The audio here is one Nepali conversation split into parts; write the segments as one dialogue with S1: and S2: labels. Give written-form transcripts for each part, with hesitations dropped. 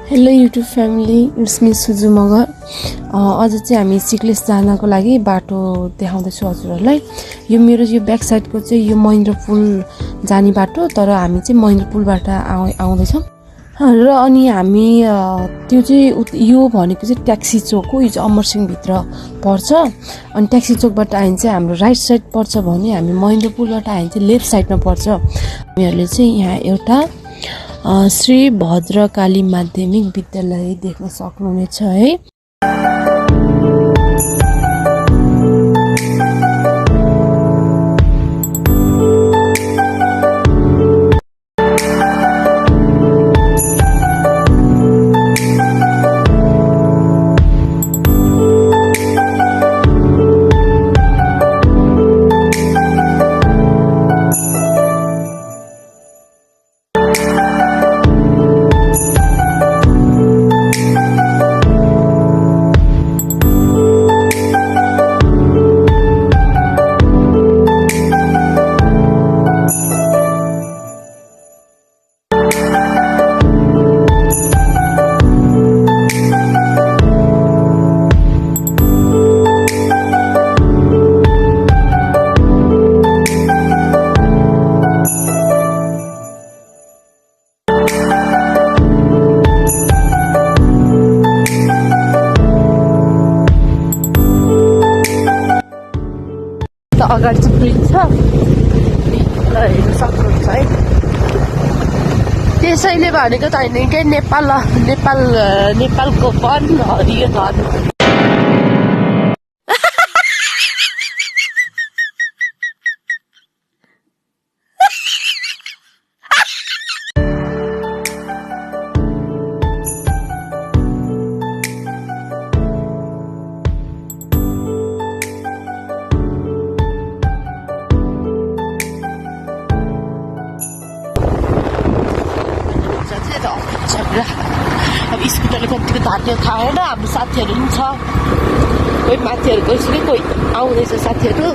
S1: Hello YouTube family, it's me Suju Magar. आज चाहिँ हामी सिक्लेस जानको लागि बाटो देखाउँदैछु हजुरहरूलाई। यो मेरो यो ब्याक साइडको चाहिँ यो महेन्द्र पुल जाने बाटो, तर हामी चाहिँ महेन्द्र पुलबाट आउँदैछौँ र अनि हामी त्यो चाहिँ यो भनेको चाहिँ ट्याक्सी चोक हो। यो चाहिँ अमरसिंहभित्र पर्छ। अनि ट्याक्सी चोकबाट आयो भने चाहिँ हाम्रो राइट साइड पर्छ भने हामी महेन्द्र पुलबाट आयो भने चाहिँ लेफ्ट साइडमा पर्छ। हामीहरूले चाहिँ यहाँ एउटा श्री भद्रकाली माध्यमिक विद्यालय देख्न सक्नुहुनेछ है। अगाडि चाहिँ ब्रिज छ, हेर्न सक्नुहुन्छ है। त्यसैले भनेको त होइन के नेपालको वन हरियो धन। अब स्कुटरले कतिको धान्यो थाहा होइन। हाम्रो साथीहरू पनि छ, कोही माथिहरू गइसक्यो, कोही आउँदैछ साथीहरू।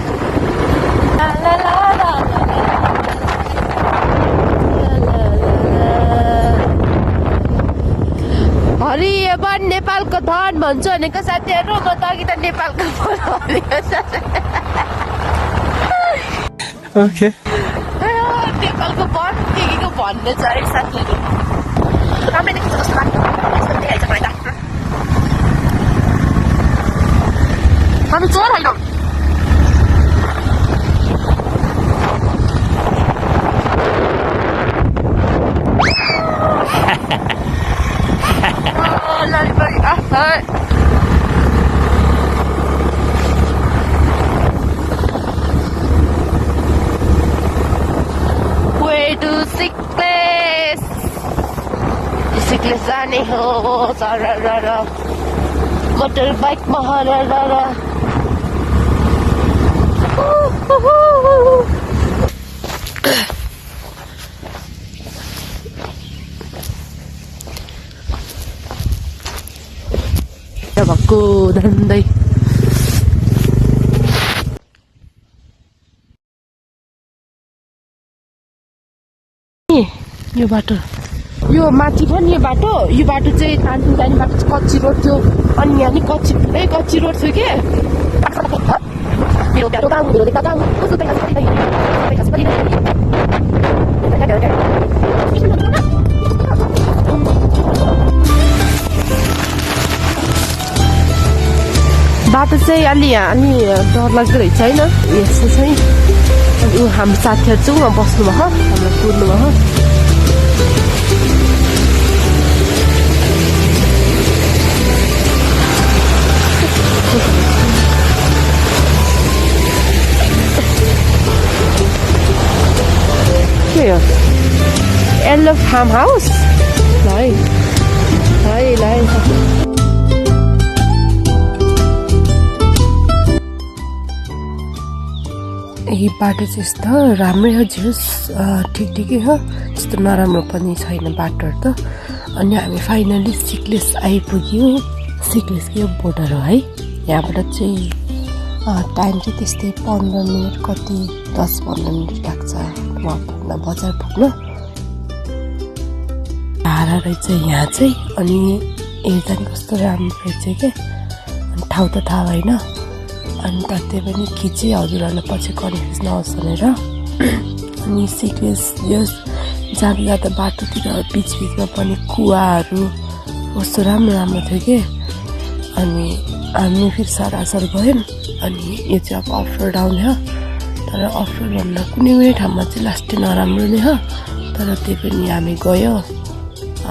S1: हरियो वन नेपालको धन भन्छ भनेको साथीहरू। म त अघि त नेपालको नेपालको वन के भन्ने छ है साथीहरू। राम्रै देखिन्छ जस्तो लाग्छ, यस्तो देखाइन्छ मलाई त। हामी चोर होइनौँ। सिक्लेस जाने हो मोटर बाइकमा भक्कु धन्दै यो बाटो, यो माथि पनि यो बाटो चाहिँ तानपुर जाने बाटो चाहिँ कच्ची रोड थियो। अनि यहाँ नि कच्ची रोड थियो के। बाटो चाहिँ अलि डर लाग्दो रहेछ होइन। यस्तो चाहिँ ऊ हाम्रो साथीहरू चाहिँ उहाँ बस्नुभयो, हामीलाई कुर्नुभयो। येल्लो फार्म हाउस है। यही बाटो चाहिँ यस्तो राम्रै हो, जियोस् ठिकै हो, त्यस्तो नराम्रो पनि छैन बाटोहरू त। अनि हामी फाइनली सिक्लेस आइपुग्यो। सिक्लेसको बोर्डर हो है। यहाँबाट चाहिँ टाइम चाहिँ त्यस्तै 15 मिनट, कति 10-15 मिनट लाग्छ वहाँ पुग्न, बजार पुग्न। धारा रहेछ यहाँ चाहिँ अनि हेर्दा नि कस्तो राम्रो रहेछ क्या अनि ठाउँ त थाहा भएन अनि त्यही पनि खिचेँ हजुरहरूलाई पछि कन्फ्युज नहोस् भनेर अनि सिक्लेस यस जाँदा जाँदा बाटोतिर बिचबिचमा पनि कुवाहरू कस्तो राम्रो राम्रो थियो कि अनि हामी फेरि सरासर गयौँ अनि यो चाहिँ अब अफ रोड आउने हो तर अफ रोड भन्दा कुनै कुनै ठाउँमा चाहिँ लास्टै नराम्रो नै हो तर त्यही पनि हामी गयो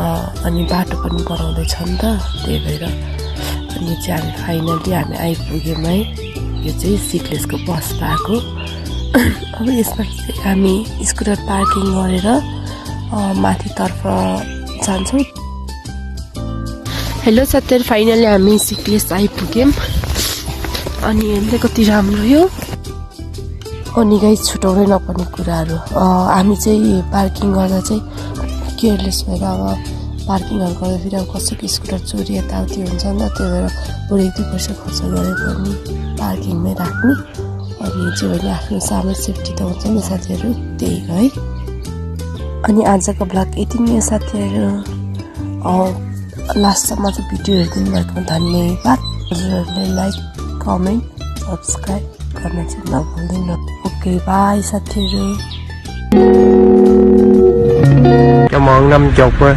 S1: अनि बाटो पनि बनाउँदैछ नि त त्यही भएर अनि चाहिँ हामी फाइनली हामी आइपुग्यौँ है यो चाहिँ सिक्लेसको बस भएको अब यसमा चाहिँ हामी स्कुटर पार्किङ गरेर माथितर्फ जान्छौँ हेलो साथीहरू फाइनली हामी सिक्लेस आइपुग्यौँ अनि हेर्दै कति राम्रो यो अनि गाई छुटाउनै नपर्ने कुराहरू हामी चाहिँ पार्किङ गर्दा चाहिँ केयरलेस भएर अब पार्किङहरू गर्दा फेरि अब कसैको स्कुटर चोरी यताउति हुन्छ नि त त्यही भएर बरु 1-2 पैसा खर्च गरेर पनि पार्किङमै राख्ने अनि चाहिँ भने आफ्नो सामान सेफ्टी त हुन्छ नि साथीहरू त्यही हो है अनि आजको ब्लग यति नै साथीहरू लास्टसम्म चाहिँ भिडियो हेरिदिनु भएको धन्यवाद हजुरहरूले लाइक कमेन्ट सब्सक्राइब गर्न चाहिँ नभुल्दैन ओके बाई साथीहरू
S2: cho mượn 50 á